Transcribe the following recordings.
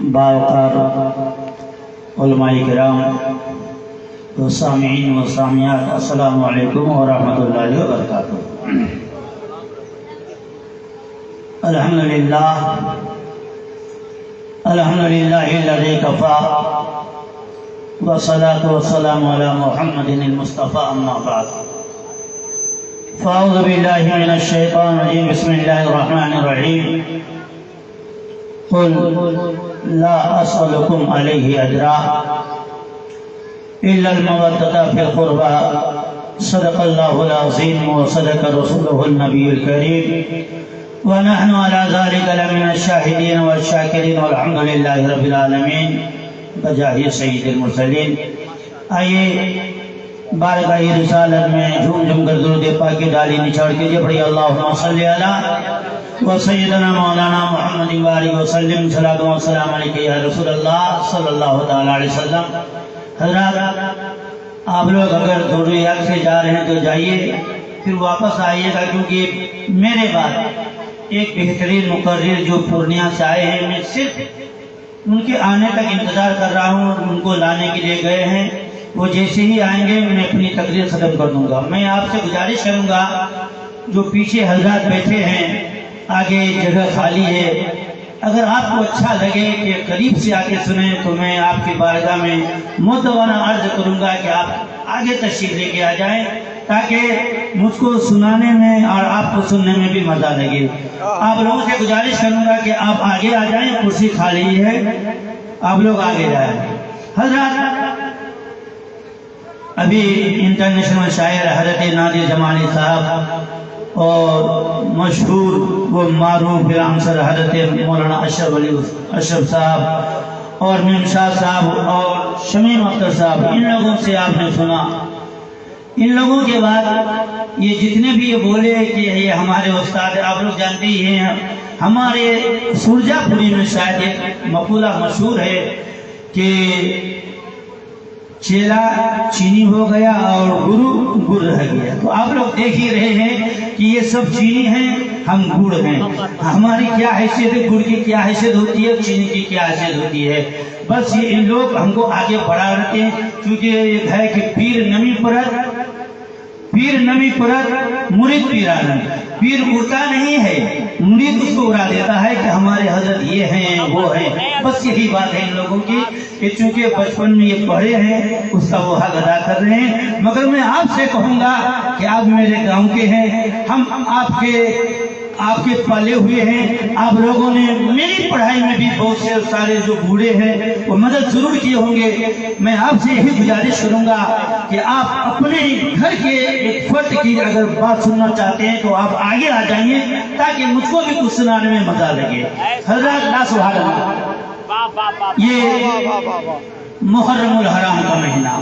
باوقار علماء کرام و سامعین و سامعات، السلام علیکم ورحمۃ اللہ وبرکاتہ۔ الحمدللہ الذی کفا والصلاة والسلام علی محمد المصطفى، اما بعد فاعوذ باللہ من الشیطان الرجیم، بسم اللہ الرحمن الرحیم۔ قل لا اسألکم علیہ اجرا الا المودۃ فی القربى، صدق اللہ العظیم وصدق رسولہ النبی الکریم، ونحن على ذلك لمن الشاہدین والشاکرین، والحمد للہ رب العالمین بجاہ سید المرسلین۔ آئیے بارگاہ رسالت میں جھوم جھوم کر درود پاک کی ڈالی نچھاڑ کیجئے، پڑھیے اللہم صلی علی وسیدنا مولانا محمد وآلہ وسلم، صلاۃ و سلام علیکہ یا رسول اللہ صلی اللہ تعالی علیہ وسلم۔ حضرات، آپ لوگ اگر درود سے جا رہے ہیں تو جائیے، پھر واپس آئیے گا، کیونکہ میرے بعد ایک بہترین مقرر جو پورنیہ سے آئے ہیں، میں صرف ان کے آنے تک انتظار کر رہا ہوں، ان کو لانے کے لیے گئے ہیں۔ وہ جیسے ہی آئیں گے میں اپنی تقریر ختم کر دوں گا۔ میں آپ سے گزارش کروں گا، جو پیچھے حضرات بیٹھے ہیں، آگے جگہ خالی ہے، اگر آپ کو اچھا لگے کہ قریب سے آ کے سنیں تو میں آپ کی بارگاہ میں مدونہ عرض کروں گا کہ آپ آگے تشریف لے کے آ جائیں، تاکہ مجھ کو سنانے میں اور آپ کو سننے میں بھی مزہ لگے۔ آپ لوگوں سے گزارش کروں گا کہ آپ آگے آ جائیں، کرسی خالی ہے، آپ لوگ آگے جائیں۔ حضرات، ابھی انٹرنیشنل شاعر حضرت نادر جمالی صاحب اور مشہور و معروف عنصر حضرت مولانا اشرف صاحب اور میم شاہ صاحب اور شمیم اختر صاحب، ان لوگوں سے آپ نے سنا۔ ان لوگوں کے بعد یہ جتنے بھی یہ بولے کہ یہ ہمارے استاد، آپ لوگ جانتے ہی ہیں، ہمارے سرجا پوری میں شاید ایک مقولہ مشہور ہے کہ چیلا چینی ہو گیا اور گرو گر رہ گیا۔ تو آپ لوگ دیکھ ہی رہے ہیں کہ یہ سب چینی ہیں، ہم گڑ ہیں۔ ہماری کیا حیثیت ہے، گڑ کی کیا حیثیت ہوتی ہے، چینی کی کیا حیثیت ہوتی ہے۔ بس یہ ان لوگ ہم کو آگے بڑھا رہتے ہیں، کیونکہ یہ ہے کہ پیر نمی پرت مرید پیران، پیر اڑتا نہیں ہے، مرید اس کو اڑا دیتا ہے کہ ہمارے حضرت یہ ہیں وہ ہیں۔ بس یہی بات ہے ان لوگوں کی کہ چونکہ بچپن میں یہ پڑھے ہیں، اس کا وہ حق ادا کر رہے ہیں۔ مگر میں آپ سے کہوں گا کہ آپ میرے گاؤں کے ہیں، ہم آپ کے پالے ہوئے ہیں، آپ لوگوں نے میری پڑھائی میں بھی بہت سے سارے جو بوڑھے ہیں وہ مدد ضرور کیے ہوں گے۔ میں آپ سے یہی گزارش کروں گا کہ آپ اپنے گھر کے ایک فرد کی اگر بات سننا چاہتے ہیں تو آپ آگے آ جائیے، تاکہ مجھ کو بھی کچھ سنانے میں مزہ لگے۔ حضرات، لا سبحان اللہ، یہ محرم الحرام کا مہینہ،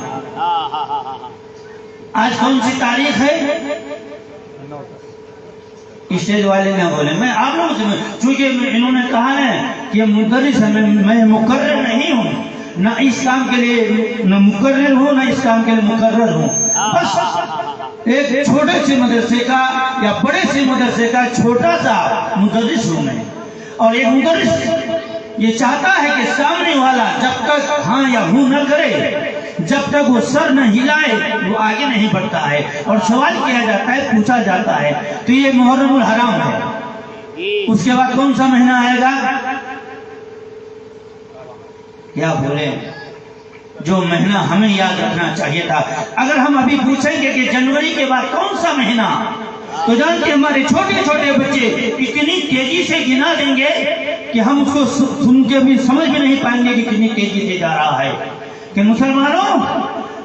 آج کون سی تاریخ ہے؟ اسٹیج والے نہ بولے، میں آپ لوگوں سے، چونکہ انہوں نے کہا ہے کہ مدرس ہے، میں مقرر نہیں ہوں، نہ اس کام کے لیے نہ مقرر ہوں، نہ اس کام کے لیے مقرر ہوں۔ بس ایک چھوٹے سے مدرسے کا یا بڑے سے مدرسے کا چھوٹا سا مدرس ہوں میں، اور ایک مدرس یہ چاہتا ہے کہ سامنے والا جب تک ہاں یا ہوں نہ کرے، جب تک وہ سر نہ ہلائے، وہ آگے نہیں بڑھتا ہے، اور سوال کیا جاتا ہے، پوچھا جاتا ہے۔ تو یہ محرم الحرام ہے۔ اس کے بعد کون سا مہینہ آئے گا؟ کیا بولے؟ جو مہینہ ہمیں یاد رکھنا چاہیے تھا۔ اگر ہم ابھی پوچھیں گے کہ جنوری کے بعد کون سا مہینہ، تو جانتے ہمارے چھوٹے چھوٹے بچے اتنی تیزی سے گنا دیں گے کہ ہم اس کو سن کے بھی سمجھ بھی نہیں پائیں گے کہ کتنی تیزی سے جا رہا ہے۔ کہ مسلمانوں،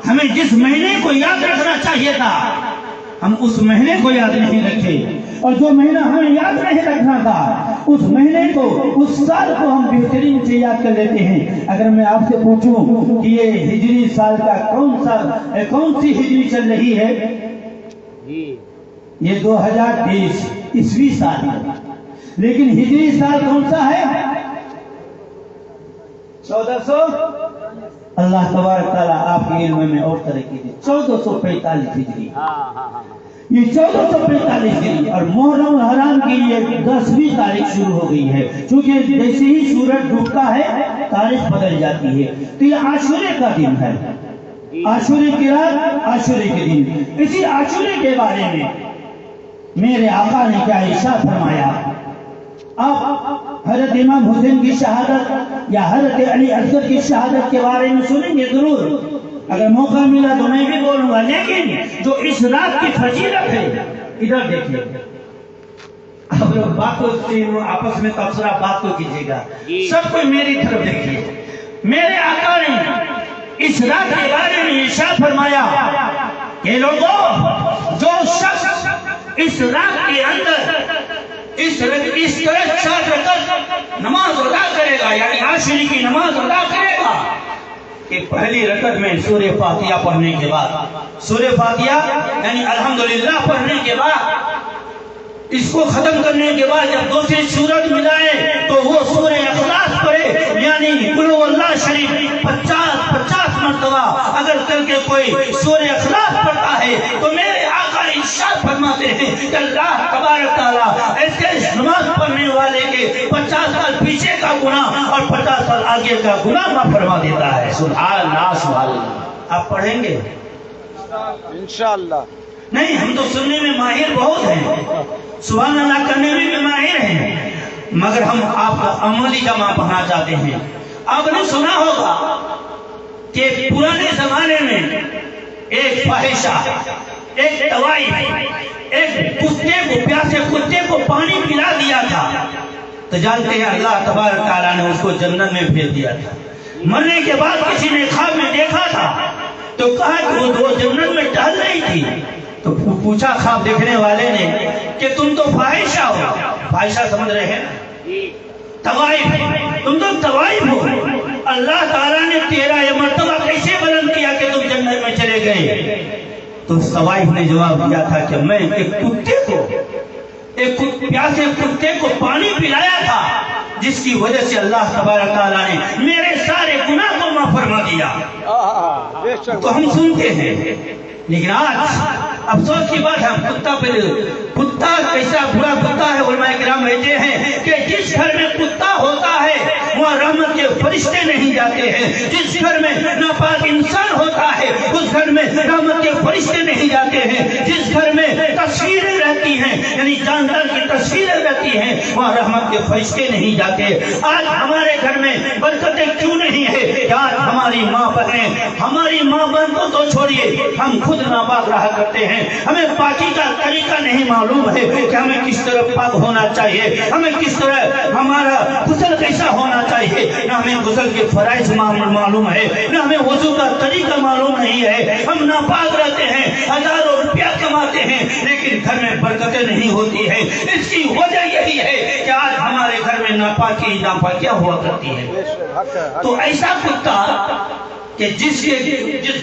ہمیں جس مہینے کو یاد رکھنا چاہیے تھا، ہم اس مہینے کو یاد نہیں رکھے، اور جو مہینہ ہمیں یاد نہیں رکھنا تھا، اس مہینے کو، اس سال کو ہم بہترین سے یاد کر لیتے ہیں۔ اگر میں آپ سے پوچھوں کہ یہ ہجری سال کا کون سی ہجری چل رہی ہے؟ یہ 2020 عیسوی سال ہے، لیکن ہجری سال کون سا ہے؟ 1400۔ اللہ تبارک تعالیٰ آپ کے علم میں اور ترقی دے۔ 1445 ہجری، یہ 1445 ہجری، اور محرم الحرام کی یہ 10ویں تاریخ شروع ہو گئی ہے، چونکہ جیسے ہی سورج ڈوبتا ہے تاریخ بدل جاتی ہے۔ تو یہ عاشورے کا دن ہے، عاشورے کی رات، عاشورے کے دن۔ اسی عاشورے کے بارے میں میرے آقا نے کیا ارشاد فرمایا؟ آپ حضرت امام حسین کی شہادت یا حضرت علی اصغر کی شہادت کے بارے میں سنیں گے ضرور، اگر موقع ملا تو میں بھی بولوں گا، لیکن جو اس رات کی فضیلت ہے ادھر دیکھیے۔ اب لوگ باتوں سے آپس میں تبصرہ بات کو کیجیے گا، سب کوئی میری طرف دیکھیے۔ میرے آقا نے اس رات کے بارے میں ارشاد فرمایا کہ لوگوں، جو شخص اس رات کے اندر اس طرح 4 رکعت نماز ادا کرے گا، یعنی عاشوری کی نماز ادا کرے گا کہ پہلی رکعت میں سورہ فاتحہ پڑھنے کے بعد، سورہ فاتحہ یعنی الحمدللہ پڑھنے کے بعد، اس کو ختم کرنے کے بعد جب دوسری سورت ملائے تو وہ سورہ اخلاص پڑھے، یعنی قل هو اللہ شریف 50 مرتبہ اگر کر کے کوئی سورہ اخلاص پڑھتا ہے تو میرے آقا ارشاد فرماتے ہیں کہ اللہ تبارک تعالیٰ ایسے نماز پڑھنے والے کے 50 سال پیچھے کا گناہ اور 50 سال آگے کا گناہ معاف فرما دیتا ہے۔ سبحان اللہ سبحان اللہ۔ آپ پڑھیں گے انشاءاللہ؟ نہیں، ہم تو سننے میں ماہر بہت ہیں، سبحان اللہ کرنے میں بھی ماہر ہیں، مگر ہم آپ کا عملی جمع پڑھنا چاہتے ہیں۔ آپ نے سنا ہوگا کہ پرانے زمانے میں ایک فاحشہ، ایک طوائف، ایک کتے کو، پیاسے کتے کو پانی پلا دیا تھا، تو جانتے ہیں اللہ تبارک تعالیٰ نے اس کو جنت میں بھیج دیا تھا۔ مرنے کے بعد کسی نے خواب میں دیکھا تھا تو کہا کہ وہ جنت میں ٹہل رہی تھی، تو پوچھا خواب دیکھنے والے نے کہ تم تو فاحشہ ہو، فاحشہ سمجھ رہے ہیں، طوائف، تم تو طوائف ہو، اللہ تعالیٰ نے تیرا یہ مرتبہ کیسے بلند کیا کہ تم جنت میں چلے گئے؟ تو طوائف نے جواب دیا تھا کہ میں ایک کتے کو، ایک پیاسے کتے کو پانی پلایا تھا، جس کی وجہ سے اللہ تبارک تعالیٰ نے میرے سارے گناہ کو معاف فرما دیا۔ تو ہم سنتے ہیں، لیکن آج افسوس کی بات ہے، کتا کیسا برا کتا ہے، علماء کرام کہتے ہیں کہ جس گھر میں کتا ہوتا ہے وہاں رحمت کے فرشتے نہیں جاتے ہیں، جس گھر میں ناپاک انسان ہوتا ہے اس گھر میں رحمت کے فرشتے نہیں جاتے ہیں، جس گھر میں تصویریں رہتی ہیں یعنی جاندار کی تصویریں رہتی ہیں وہاں رحمت کے فرشتے نہیں جاتے۔ آج ہمارے گھر میں برکتیں کیوں نہیں ہے کہ آج ہماری ماں بہن کو تو چھوڑیے، ہم خود ناپاک رہا کرتے ہیں، ہمیں پاکی کا طریقہ نہیں معلوم ہے کہ ہمیں کس طرح پاک ہونا چاہیے، ہمیں کس طرح ہمارا غسل کیسا ہونا چاہیے، نہ ہمیں غسل کے فرائض معلوم ہے، نہ ہمیں وضو کا طریقہ معلوم نہیں ہے، ہم ناپاک رہتے ہیں، ہزاروں روپیہ کماتے ہیں لیکن گھر میں برکتیں نہیں ہوتی ہیں۔ اس کی وجہ یہی ہے کہ آج ہمارے گھر میں ناپاکیاں ہوا کرتی ہے۔ تو ایسا کتا کہ جس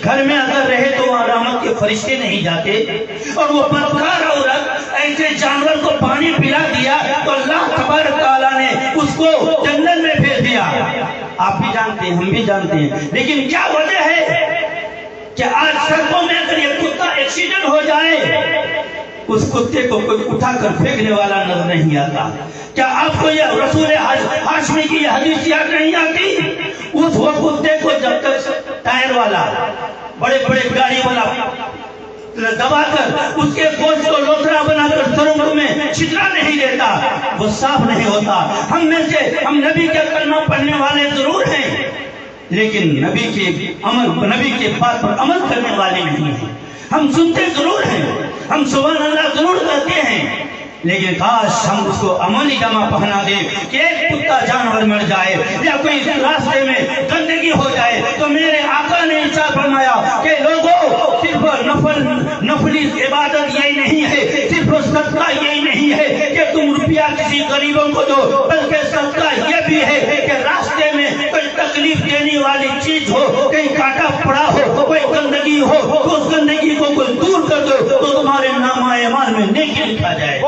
گھر میں اگر رہے تو وہاں رحمت کے فرشتے نہیں جاتے، اور وہ بدکار عورت ایسے جانور کو پانی پلا دیا تو اللہ تبارک تعالیٰ نے اس کو جنت میں بھیج دیا۔ آپ بھی جانتے ہیں، ہم بھی جانتے ہیں، لیکن کیا وجہ ہے کہ آج سڑکوں میں اگر یہ کتا ایکسیڈنٹ ہو جائے اس کتے کو کوئی اٹھا کر پھینکنے والا نظر نہیں آتا؟ کیا آپ کو یہ رسول ہاشمی کی یہ حدیث یاد نہیں آتی؟ اس وہ کتے کو جب تک ٹائر والا، بڑے بڑے گاڑی والا دبا کر اس کے گوشت کو لوتھڑا بنا کر سرنگوں میں چھترا نہیں دیتا وہ صاف نہیں ہوتا۔ ہم میں سے ہم نبی کے کلمہ پڑھنے والے ضرور ہیں لیکن نبی کے بات پر عمل کرنے والے نہیں ہیں۔ ہم سنتے ضرور ہیں، ہم سبحان اللہ ضرور کرتے ہیں، لیکن کاش ہم اس کو عملی جمع پہنا دیں کہ ایک کتا جانور مر جائے یا کوئی راستے میں گندگی ہو جائے تو میرے آقا نے ارشاد فرمایا کہ لوگوں صرف نفلی عبادت یہی نہیں ہے، صرف صدقہ یہی نہیں ہے کہ تم روپیہ کسی غریبوں کو دو، بلکہ صدقہ یہ بھی ہے کہ راستے میں کوئی تکلیف دینے والی چیز ہو، کہیں کانٹا پڑا ہو، کوئی گندگی ہو تو اس گندگی کو کوئی دور کر دو تو تمہارے نامہ اعمال میں نیکی لکھا جائے۔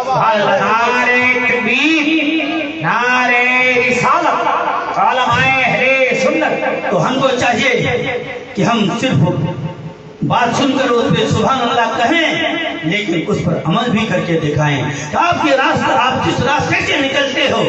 نعرے تکبیر، نعرے رسالت، علماء اہل سنت۔ تو ہم کو چاہیے کہ ہم صرف بات سن کر اس پہ سبحان اللہ کہیں لیکن اس پر عمل بھی کر کے دکھائیں کہ آپ کے راستہ، آپ جس راستے سے نکلتے ہو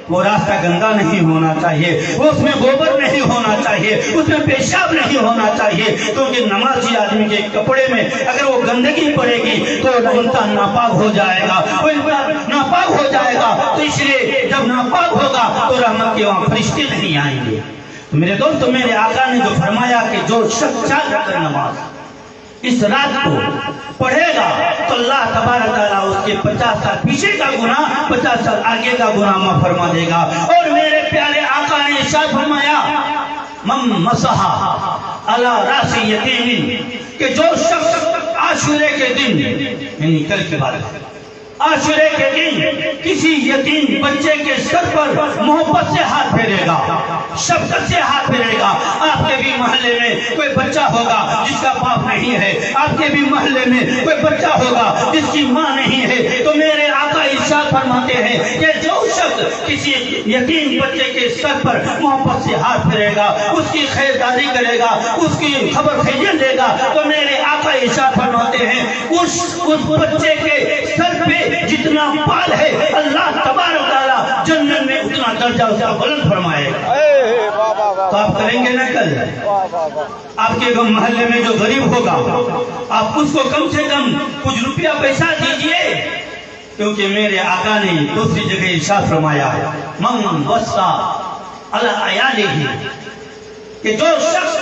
وہ راستہ گندا نہیں ہونا چاہیے، اس میں گوبر نہیں ہونا چاہیے، اس میں پیشاب نہیں ہونا چاہیے، کیونکہ نمازی آدمی کے کپڑے میں اگر وہ گندگی پڑے گی تو انسان ناپاک ہو جائے گا، وہ انسان ناپاک ہو جائے گا۔ تو اس لیے جب ناپاک ہوگا تو رحمت کے وہاں فرشتے نہیں آئیں گے۔ میرے دوستو، میرے آقا نے جو فرمایا کہ جو شخص 4 رکعت نماز اس رات کو پڑھے گا تو اللہ تبارک تعالیٰ اس کے 50 سال پیچھے کا گناہ 50 سال آگے کا گناہ معاف فرما دے گا۔ اور میرے پیارے آقا نے ارشاد فرمایا من مسح علی راس یتیم، کہ جو شخص عاشورے کے دن، یعنی کل کے بعد عاشورے کے دن کسی یتیم بچے کے سر پر محبت سے ہاتھ پھیرے گا، شفقت سے ہاتھ پھیرے گا۔ آپ کے بھی محلے میں کوئی بچہ ہوگا جس کا باپ نہیں ہے، آپ کے بھی محلے میں کوئی بچہ ہوگا جس کی ماں نہیں ہے، تو میرے آقا ارشاد فرماتے ہیں کہ جو شخص کسی یتیم بچے کے سر پر محبت سے ہاتھ پھیرے گا، اس کی خیرداری کرے گا، اس کی خبر خیریت دے گا، تو میرے آقا ارشاد فرماتے ہیں اس بچے کے سر پہ جتنا بال ہے اللہ تبارک تعالیٰ جنت میں اتنا درجہ اس کا بلند فرمائے گا۔ تو آپ کریں گے نا کل؟ آپ کے محلے میں جو غریب ہوگا آپ اس کو کم سے کم کچھ روپیہ پیسہ دیجئے، کیونکہ میرے آقا نے دوسری جگہ ارشاد فرمایا من وصى علی عیالہ، کہ جو شخص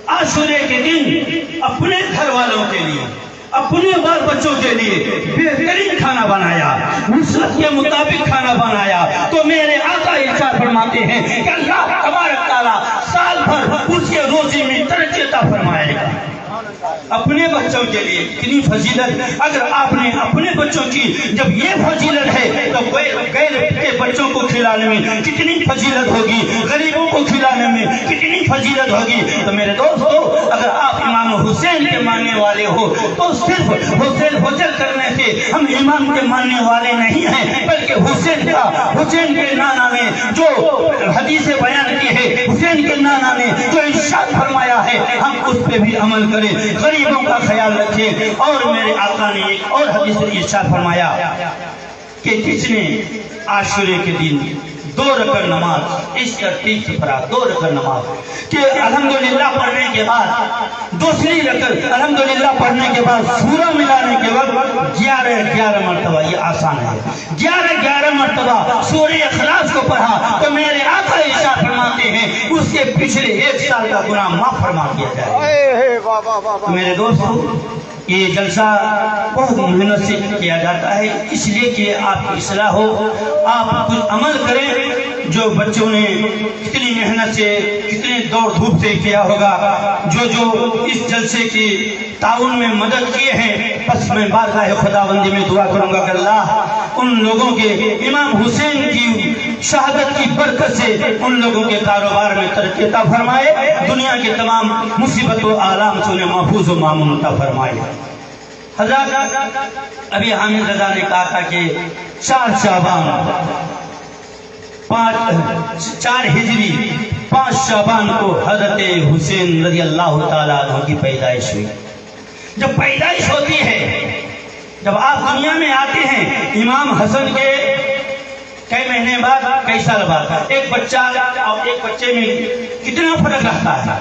عاشورے کے دن اپنے گھر والوں کے لیے، اپنے بال بچوں کے لیے بہترین کھانا بنایا، نصرت کے مطابق کھانا بنایا، تو میرے آقا ارشاد فرماتے ہیں کہ اللہ تبارک تعالیٰ سال بھر اس کے روزی میں ترقی عطا فرمائے گا۔ اپنے بچوں کے لیے کتنی فضیلت، اگر آپ نے اپنے بچوں کی جب یہ فضیلت ہے تو غیر کے بچوں کو کھلانے میں کتنی فضیلت ہوگی، غریبوں کو کھلانے میں کتنی فضیلت ہوگی۔ تو میرے دوستو، اگر آپ امام حسین کے ماننے والے ہو تو صرف حسین کرنے سے ہم امام کے ماننے والے نہیں ہیں، بلکہ حسین کے نانا نے جو حدیث بیان کی ہے، حسین کے نانا نے جو ارشاد فرمایا ہے، ہم اس پہ بھی عمل کریں، غریبوں کا خیال رکھیں۔ اور میرے آقا نے ایک اور حدیث ارشاد فرمایا کہ کس نے عاشورے کے دن 2 رکعت نماز اس ترتیب سے پڑھا، 2 رکعت نماز کہ الحمدللہ پڑھنے کے بعد دوسری رکعت الحمدللہ پڑھنے کے بعد سورہ ملانے کے وقت 11 مرتبہ، یہ آسان ہے، 11 مرتبہ سورہ اخلاص کو پڑھا تو میرے آقا ارشاد فرماتے ہیں اس کے پچھلے 1 سال کا گناہ معاف فرما دیا جائے۔ میرے دوستو، یہ جلسہ بہت محنت سے کیا جاتا ہے، اس لیے کہ آپ کی اصلاح ہو، آپ کچھ عمل کریں۔ جو بچوں نے کتنی محنت سے، کتنے دوڑ دھوپ سے کیا ہوگا، جو اس جلسے کی تعاون میں مدد کیے ہیں، بس میں بارگاہ خداوندی میں دعا کروں گا کہ اللہ ان لوگوں کے، امام حسین کی شہادت کی برکت سے ان لوگوں کے کاروبار میں ترقی عطا فرمائے، دنیا کے تمام مصیبت و آلام سے انہیں محفوظ و مامون عطا فرمائے۔ حضرات، ابھی حامد رضا نے کہا تھا کہ 4 شعبان 4 ہجری 5 شعبان کو حضرت حسین رضی اللہ تعالیٰ عنہ کی پیدائش ہوئی۔ جب پیدائش ہوتی ہے، جب آپ دنیا میں آتے ہیں، امام حسن کے کئی مہینے بعد، کئی سال بعد ایک بچہ اور ایک بچے میں کتنا فرق رہتا ہے؟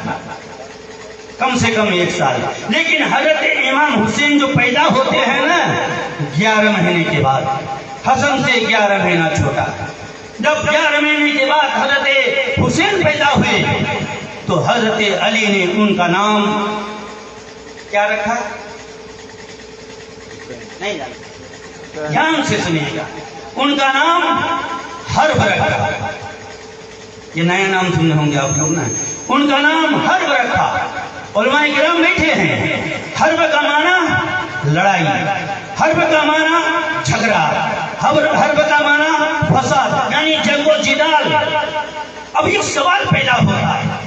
کم سے کم 1 سال۔ لیکن حضرت امام حسین جو پیدا ہوتے ہیں نا 11 مہینے کے بعد، حسن سے 11 مہینہ چھوٹا۔ جب 11 مہینے کے بعد حضرت حسین پیدا ہوئے تو حضرت علی نے ان کا نام کیا رکھا؟ نہیں جانتے، دھیان سے سنیے گا، ان کا نام حرب رکھا۔ یہ نیا نام سننے ہوں گے آپ لوگ نا، ان کا نام حرب رکھا۔ علماء کرام بیٹھے ہیں، حرب کا معنی لڑائی، حرب کا معنی جھگڑا، حرب کا معنی فساد، یعنی جنگ و جدال۔ اب ایک سوال پیدا ہوتا ہے،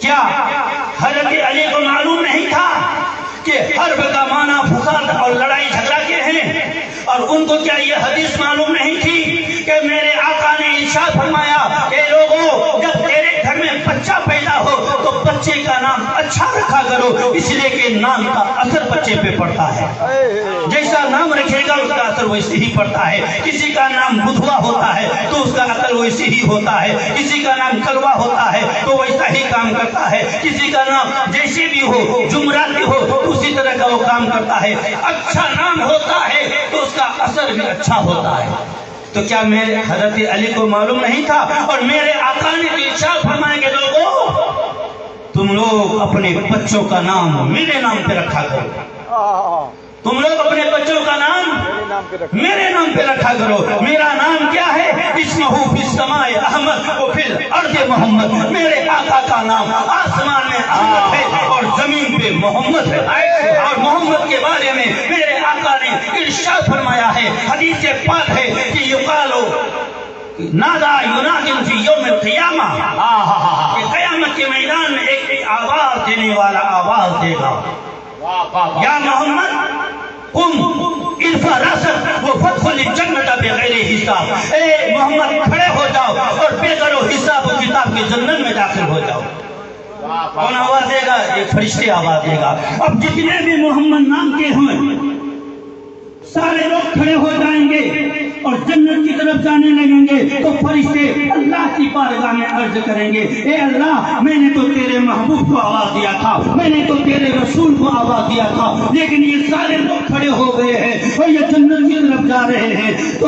کیا حضرت علی کو معلوم نہیں تھا کہ حرب کا معنی فساد اور لڑائی جھگڑا کے ہیں؟ اور ان کو کیا یہ حدیث معلوم نہیں تھی کہ میرے آقا نے ارشاد فرمایا کہ لوگوں، جب تیرے گھر میں بچہ پیدا ہو تو بچے کا نام اچھا رکھا کرو، اس لیے کہ نام کا اثر بچے پہ پڑتا ہے، جیسا نام رکھے گا اس کا اثر ویسے ہی پڑتا ہے۔ کسی کا نام بدھوا ہوتا ہے تو اس کا عقل ویسے ہی ہوتا ہے، کسی کا نام کلوا ہوتا ہے تو ویسا ہی کام کرتا ہے، کسی کا نام جیسے بھی ہو جمراتی ہو تو اسی طرح کا وہ کام کرتا ہے۔ اچھا نام ہوتا ہے تو اس کا اثر بھی اچھا ہوتا ہے۔ تو کیا میرے حضرت علی کو معلوم نہیں تھا؟ اور میرے آقا نے ارشاد فرمایا کہ لوگوں تم لوگ اپنے بچوں کا نام میرے نام پہ رکھا کرو، تم لوگ اپنے بچوں کا نام میرے نام پہ رکھا کرو۔ میرا نام کیا ہے؟ اسمہ فی السماء احمد و فی الارض محمد، میرے آقا کا نام آسمان میں احمد ہے اور زمین پہ محمد ہے۔ اور محمد کے بارے میں میرے آقا نے ارشاد فرمایا ہے، حدیث پاک ہے کہ یقالو نادا ینادن فی یوم القیامہ، کہ قیامت کے میدان میں ایک آواز دینے والا آواز دے گا، یا محمد قم ارفع راسک وادخل الجنۃ بغیر حساب، اے محمد کھڑے ہو جاؤ اور بغیر حساب و کتاب کے جنت میں داخل ہو جاؤ۔ کون آواز دے گا؟ ایک فرشتے آواز دے گا۔ اب جتنے بھی محمد نام کے ہیں سارے لوگ کھڑے ہو جائیں گے اور جنت کی طرف جانے لگیں گے، تو فرشتے اللہ کی بارگاہ میں عرض کریں گے، اے اللہ میں نے تو تیرے محبوب کو آواز دیا تھا، میں نے تو تیرے رسول کو آواز دیا تھا، لیکن یہ سارے لوگ کھڑے ہو گئے ہیں اور یہ جنت کی طرف جا رہے ہیں، تو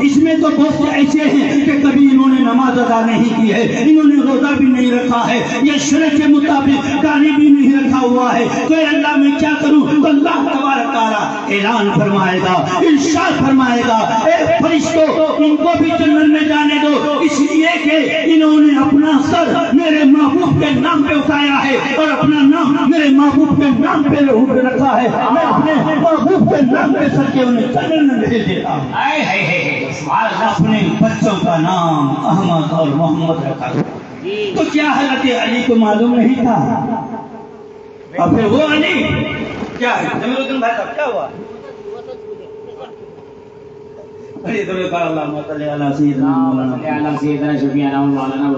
اس میں تو بہت سے ایسے ہیں کہ کبھی انہوں نے نماز ادا نہیں کی ہے، انہوں نے روزہ بھی نہیں رکھا ہے، یہ شرع کے مطابق گانے بھی نہیں رکھا ہوا ہے، تو اے اللہ میں کیا کروں؟ تو اللہ تبارک تعالیٰ اعلان فرمائے گا، ارشاد فرمائے گا، اے فرشتوں ان کو بھی جنت میں جانے دو، اس لیے کہ انہوں نے اپنا سر میرے محبوب کے نام پہ اٹھایا ہے اور اپنا نام میرے محبوب کے نام پہ رکھا ہے، میں اپنے محبوب کے نام پہ سر کے انہیں جنت میں بھیج دیتا ہوں۔ اپنے بچوں کا نام احمد اور محمد رکھا، تو کیا حضرت علی کو معلوم نہیں تھا؟ اور پھر وہ علی کیا ہے؟ جمیل الدین بھائی صاحب کیا ہوا؟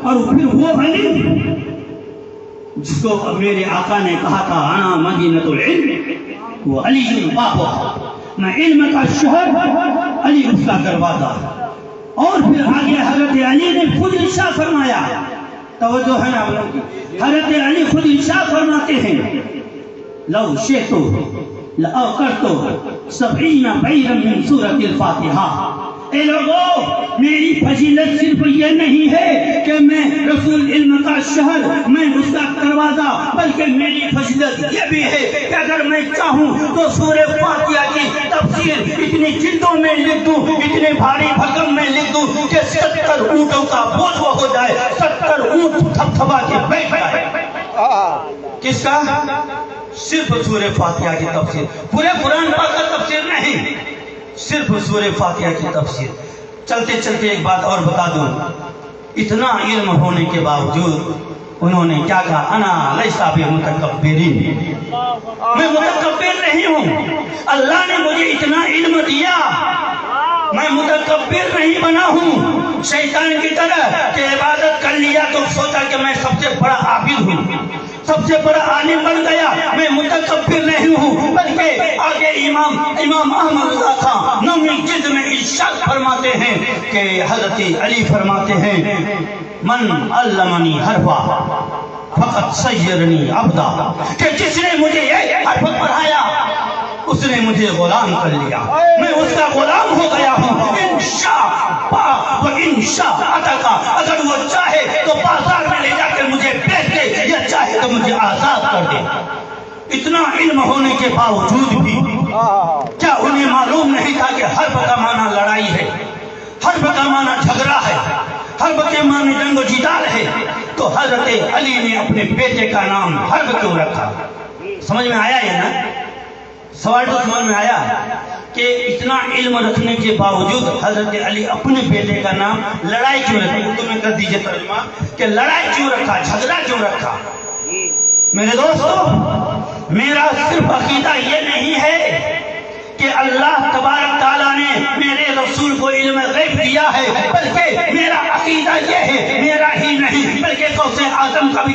اور پھر وہ علی جس کو میرے آقا نے کہا تھا انا مدینۃ العلم وہ علی الباب، میں علم کا شہر، علی اس کا دروازہ۔ اور پھر آگے حضرت علی نے خود ارشاد فرمایا، توجہ ہے نا آپ لوگوں کی، حضرت علی خود ارشاد فرماتے ہیں لو شئت لأوقرت 70 بعیرا من سورۃ الفاتحہ۔ اے لوگو میری فضیلت صرف یہ نہیں ہے کہ میں رسول علم کا شہر، میں اس کا دروازہ، بلکہ میری فضیلت یہ بھی ہے کہ اگر میں چاہوں تو سورہ فاتحہ کی تفسیر اتنی جلدوں میں لکھ دوں، اتنے بھاری بھرکم میں لکھ دوں کہ 70 اونٹوں کا بوجھ ہو جائے، 70 اونٹ تھپ تھپا کے بیٹھ جائے۔ کس کا؟ صرف سورہ فاتحہ کی تفسیر، پورے قرآن پاک کا تفسیر نہیں، صرف سورہ فاتحہ کی تفسیر۔ چلتے چلتے ایک بات اور بتا دوں، اتنا علم ہونے کے باوجود انہوں نے کیا کہا؟ انا لیس بمتکبرین، میں متکبر نہیں ہوں، اللہ نے مجھے اتنا علم دیا، میں متکبر نہیں بنا ہوں شیطان کی طرح کہ عبادت کر لیا تو سوچا کہ میں سب سے بڑا عابد ہوں، سب سے بڑا عالم بن گیا، میں متکبر نہیں ہوں، بلکہ آگے امام احمد رضا خان 9ویں جلد میں ارشاد فرماتے ہیں کہ حضرت علی فرماتے ہیں من علمنی حرفا فقط سیرنی عبدا، کہ جس نے مجھے یہ حرف پڑھایا اس نے مجھے غلام کر لیا، میں اس کا غلام ہو گیا ہوں۔ انشاء و انشاء اتکا، اگر وہ چاہے تو بازار میں لے جا کے مجھے بیچ دے، یا چاہے تو مجھے آزاد کر دے۔ اتنا علم ہونے کے باوجود بھی کیا انہیں معلوم نہیں تھا کہ حرب کا معنی لڑائی ہے، حرب کا معنی جھگڑا ہے، حرب کے معنی جنگ و جدال ہے؟ تو حضرت علی نے اپنے بیٹے کا نام حرب کیوں رکھا؟ سمجھ میں آیا یہ نا؟ سوال تو سمجھ میں آیا کہ اتنا علم رکھنے کے باوجود حضرت علی اپنے بیٹے کا نام لڑائی کیوں رکھا؟ اردو میں کر دیجئے ترجمہ کہ لڑائی کیوں رکھا، جھگڑا کیوں رکھا؟ میرے دوستو، میرا صرف عقیدہ یہ نہیں ہے کہ اللہ تبارک تعالیٰ نے میرے رسول کو علم غیب دیا ہے، بلکہ میرا عقیدہ یہ ہے، میرا ہی نہیں بلکہ غوث اعظم کا بھی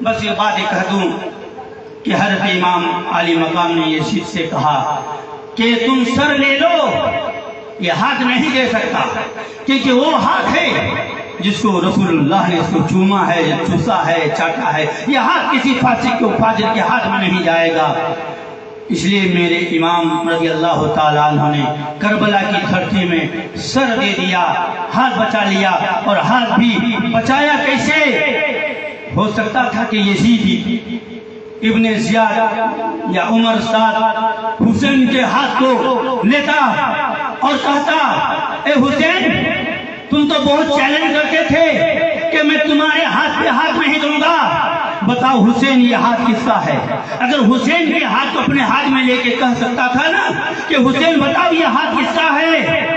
بس یہ بات کہہ دوں کہ حضرت امام علی مقام نے یزید سے کہا کہ تم سر لے لو، یہ ہاتھ نہیں دے سکتا، کیونکہ وہ ہاتھ ہے جس کو رسول اللہ نے اس کو چوما ہے، چوسا ہے، چاٹا ہے، یہ ہاتھ کسی فاسق کو فاجر کے ہاتھ میں نہیں جائے گا۔ اس لیے میرے امام رضی اللہ تعالیٰ عنہ نے کربلا کی دھرتی میں سر دے دیا، ہاتھ بچا لیا، اور ہاتھ بھی بچایا کیسے؟ ہو سکتا تھا کہ یزید ابن زیاد یا عمر سعد حسین کے ہاتھ کو لیتا اور کہتا اے حسین تم تو بہت چیلنج کرتے تھے کہ میں تمہارے ہاتھ پہ ہاتھ نہیں دوں گا، بتاؤ حسین یہ ہاتھ کس کا ہے؟ اگر حسین کے ہاتھ کو اپنے ہاتھ میں لے کے کہہ سکتا تھا نا کہ حسین بتاؤ یہ ہاتھ کس کا ہے،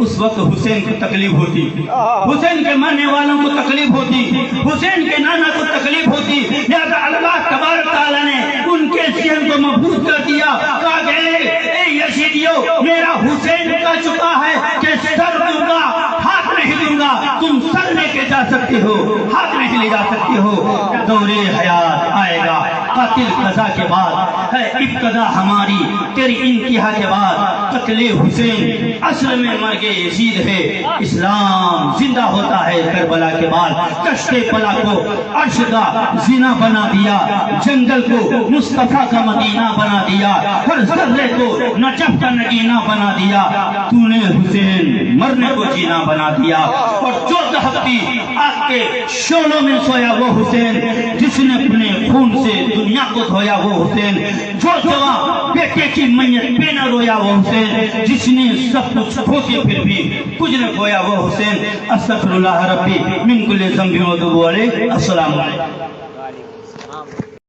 اس وقت حسین کو تکلیف ہوتی، حسین کے مرنے والوں کو تکلیف ہوتی، حسین کے نانا کو تکلیف ہوتی، لہذا اللہ تبارک تعالیٰ نے ان کے ذہن کو محفوظ کر دیا، کہا کہ اے یزیدیو میرا حسین کہہ چکا ہے کہ سر دوں گا، ہاتھ نہیں دوں گا، تم سر لے کے جا سکتے ہو، ہاتھ نہیں لے جا سکتے ہو۔ دور حیات آئے گا، قاتل قضا کے بعد ہے ابتدا ہماری، تیری انتہا کے بعد قتل حسین، اصل میں مرگ یزید ہے، اسلام زندہ ہوتا ہے کربلا کے بعد۔ کشت پلا کو عرش کا زینہ بنا دیا، جنگل کو مصطفیٰ کا مدینہ بنا دیا، ہر ذرے کو نجف کا نگینہ بنا دیا، تو نے حسین مرنے کو جینا بنا دیا۔ اور جو دہکتی آگ کے شعلوں میں سویا وہ حسین، جس نے اپنے خون سے دنیا کو دھویا وہ حسین، جو جوان بیٹے کی میت پہ نہ رویا وہ حسین، جس نے سب کچھ کھو کے پھر بھی کچھ نہ کھویا وہ حسین۔ استغفر اللہ ربی من کل ذنب و اتوب الیہ۔ السلام علیکم۔